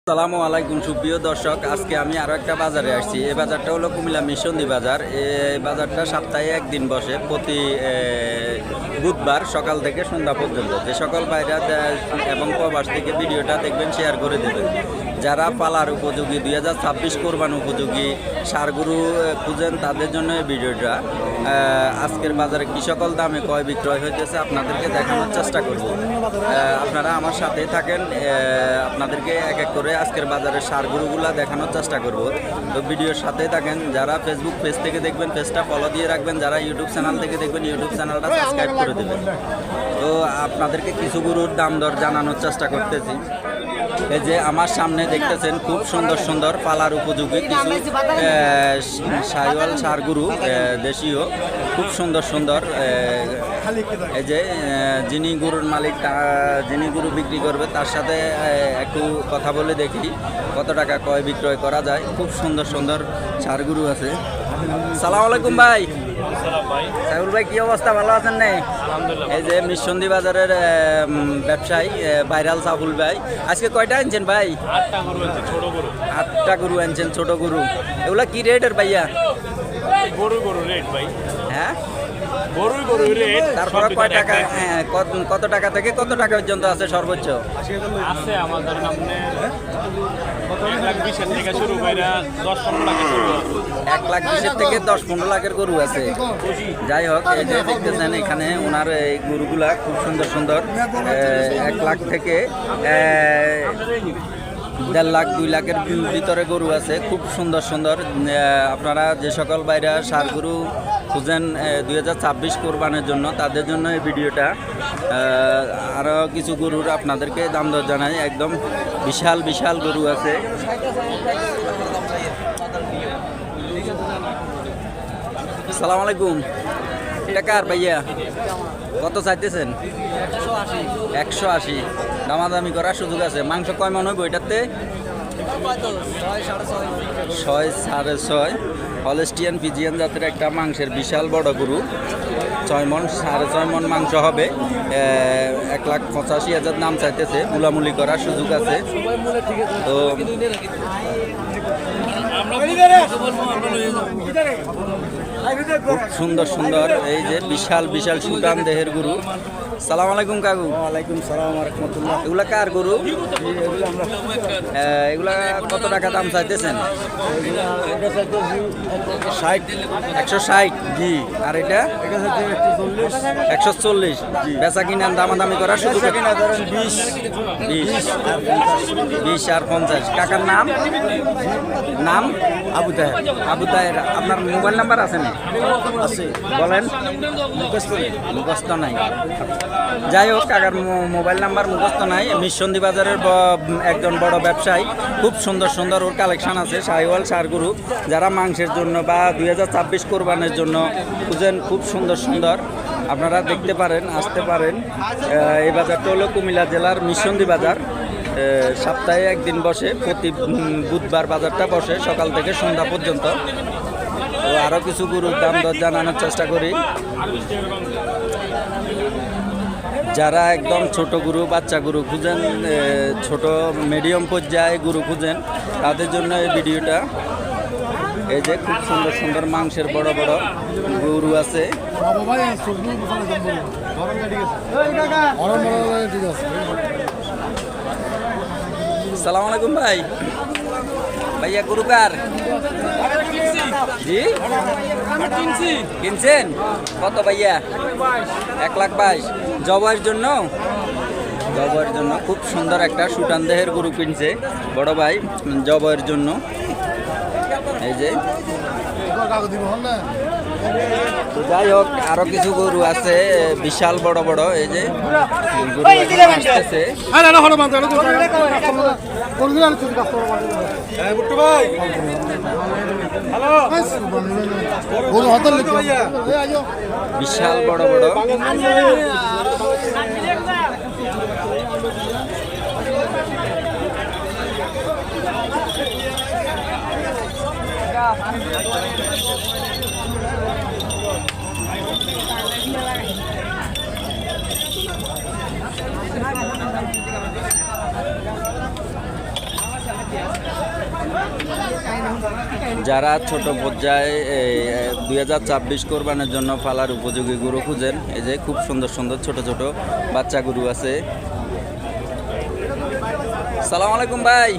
আসসালামু আলাইকুম সুপ্রিয় দর্শক, আজকে আমি আরো একটা বাজারে আসছি। এই বাজারটা হলো কুমিল্লা মিশন্দি বাজার। এই বাজারটা সপ্তাহে একদিন বসে, প্রতি বুধবার সকাল থেকে সন্ধ্যা পর্যন্ত। যে সকল বাইরা এবং প্রবাস থেকে ভিডিওটা দেখবেন, শেয়ার করে দেবেন। যারা পালার উপযোগী 2026 কোরবান উপযোগী ষাঁড়গরু খুঁজেন, তাদের জন্য এই ভিডিওটা। আজকের বাজারে কি সকল দামে ক্রয় বিক্রয় হইতেছে আপনাদেরকে দেখানোর চেষ্টা করব। আপনারা আমার সাথেই থাকেন, আপনাদেরকে এক এক করে আজকের বাজারের ষাঁড়গরুগুলা দেখানোর চেষ্টা করব। তো ভিডিওর সাথেই থাকেন। যারা ফেসবুক পেজ থেকে দেখবেন, পেজটা ফলো দিয়ে রাখবেন। যারা ইউটিউব চ্যানেল থেকে দেখবেন, ইউটিউব চ্যানেলটা সাবস্ক্রাইব করে দেবেন। তো আপনাদেরকে কিছু গরুর দাম দর জানানোর চেষ্টা করতেছি। এই যে আমার সামনে দেখতেছেন খুব সুন্দর সুন্দর পালার উপযোগী কিছু শাহিওয়াল ষাঁড়গরু, দেশীয়, খুব সুন্দর সুন্দর। এই যে যিনি গরুর মালিক, যিনি গরু বিক্রি করবে, তার সাথে একটু কথা বলে দেখি কত টাকা ক্রয় বিক্রয় করা যায়। খুব সুন্দর সুন্দর ষাঁড়গরু আছে। সালাম আলাইকুম ভাই। সাইফুল ভাই, কি অবস্থা? ভালো আছেন না? এই যে মিশন্দি বাজারের ব্যবসায়ী ভাইরাল সাইফুল ভাই, আজকে কয়টা আনছেন ভাই? 8টা গরু আনছেন, ছোট গরু। 8টা গরু আনছেন, ছোট গরু। এগুলা কি রেটের ভাইয়া? গরু রেট ভাই। হ্যাঁ, গরু রেট। তারপরে কয় টাকা, কত টাকা থেকে কত টাকা পর্যন্ত আছে সর্বোচ্চ? আছে আমাদের সামনে 1,20,000 থেকে শুরু করে 10-15 লাখ গরু আছে। 1,20,000 থেকে 10-15 লাখের গরু আছে। যাই হোক, এই যে দেখতেছেন এখানে ওনার এই গরুগুলা খুব সুন্দর সুন্দর। 1 লাখ থেকে 1.5 লাখ 2 লাখের ভিতরে গরু আছে, খুব সুন্দর সুন্দর। আপনারা যে সকল বাইরা ষাঁড়গরু খুঁজেন 2026 কোরবানের জন্য, তাদের জন্য এই ভিডিওটা। আরও কিছু গরুর আপনাদেরকে দাম দর জানাই। একদম বিশাল বিশাল গরু আছে। আসসালামু আলাইকুম। এটা কার ভাইয়া? কত চাইতেছেন? 180। দামাদামি করার সুযোগ আছে। মাংস কয় মন হইব এটাতে? 6-6.5। হলস্টিয়ান ফিজিয়ান জাতের একটা মাংসের বিশাল বড় গরু। 6 মন 6.5 মন মাংস হবে। 1,85,000 দাম চাইতেছে। মুলামুলি করার সুযোগ আছে। তো খুব সুন্দর সুন্দর এই যে বিশাল বিশাল সুটান দেহের গরু। সালাম আলাইকুম কাকু। ওয়ালাইকুম সালাম ওয়া রাহমাতুল্লাহ। এগুলা কার গরু? এগুলা কত টাকা দাম চাইতেছেন? 160। জি। আর এটা 140। বেচা কিনা দামাদামি করার সুযোগ? 20 আর 50। কাকার নাম? আবু তাহের। আপনার মোবাইল নাম্বার আছে না? আছে। বলেন। মুখস্থ নাই। যাই হোক, কাকার মোবাইল নাম্বার মুখস্থ নাই। মিশন্দি বাজারের একজন বড় ব্যবসায়ী। খুব সুন্দর সুন্দর ওর কালেকশন আছে শাহিওয়াল ষাঁড়গরু। যারা মাংসের জন্য বা 2026 কোরবানের জন্য খুঁজেন, খুব সুন্দর সুন্দর, আপনারা দেখতে পারেন, আসতে পারেন। এই বাজারটা হলো কুমিল্লা জেলার মিশন্দি বাজার। সপ্তাহে একদিন বসে, প্রতি বুধবার বাজারটা বসে সকাল থেকে সন্ধ্যা পর্যন্ত। তো আরও কিছু গরুর দাম দর জানানোর চেষ্টা করি। যারা একদম ছোট গরু, বাচ্চা গরু খুঁজেন, ছোট মিডিয়াম পর্যায়ে গরু খুঁজেন, তাদের জন্য এই ভিডিওটা। এই যে খুব সুন্দর সুন্দর মাংসের বড় বড় গরু আছে। সালাম আলাইকুম ভাই। ভাইয়া গরু কার? জি, কিনছেন? কত ভাইয়া? 1,22,000। জবাইয়ের জন্য? জবাইয়ের জন্য খুব সুন্দর একটা সুটান দেহের গরু কিনছে বড় ভাই জবাইয়ের জন্য। এই যে, যাই হোক, আরো কিছু গরু আছে বিশাল বড় বড়। এই যে গরু আসতেছে। বিশাল বড় বড়। যারা ছোট পর্যায়ে 2026 কোরবানের জন্য পালার উপযোগী গরু খুঁজেন, এই যে খুব সুন্দর সুন্দর ছোট ছোট বাচ্চা গরু আছে। সালাম আলাইকুম ভাই,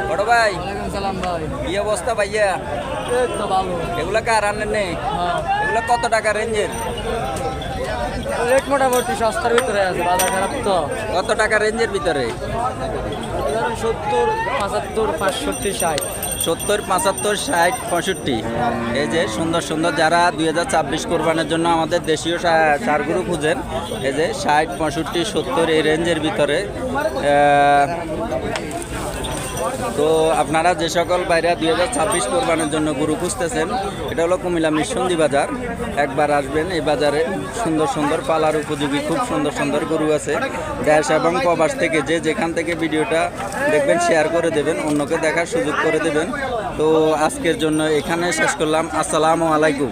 বড় ভাই, সালাম ভাই। কি অবস্থা ভাইয়া? এই তো ভালো। এগুলা কার আনেন নেই? হ্যাঁ, এগুলা কত টাকা রেঞ্জের? রেট মোটামুটি সস্তার ভিতরে আছে, বাজার খারাপ তো। কত টাকা রেঞ্জের ভিতরে? 70, 75, 65, 60। 70, 75, 60, 65। এই যে সুন্দর সুন্দর যারা 2026 কোরবানের জন্য আমাদের দেশীয় সার গরু খুঁজেন, এই যে 60, 65, 70 এই রেঞ্জের ভিতরে। তো আপনারা যে সকল বাইরে 2026 কোরবানের জন্য গরু খুঁজতেছেন, এটা হলো কুমিল্লা মিরসন্দি বাজার। একবার আসবেন, এই বাজারে সুন্দর সুন্দর পালার উপযোগী খুব সুন্দর সুন্দর গরু আছে। দেশ এবং প্রবাস থেকে যে যেখান থেকে ভিডিওটা দেখবেন শেয়ার করে দেবেন, অন্যকে দেখার সুযোগ করে দেবেন। তো আজকের জন্য এখানে শেষ করলাম। আসসালামু আলাইকুম।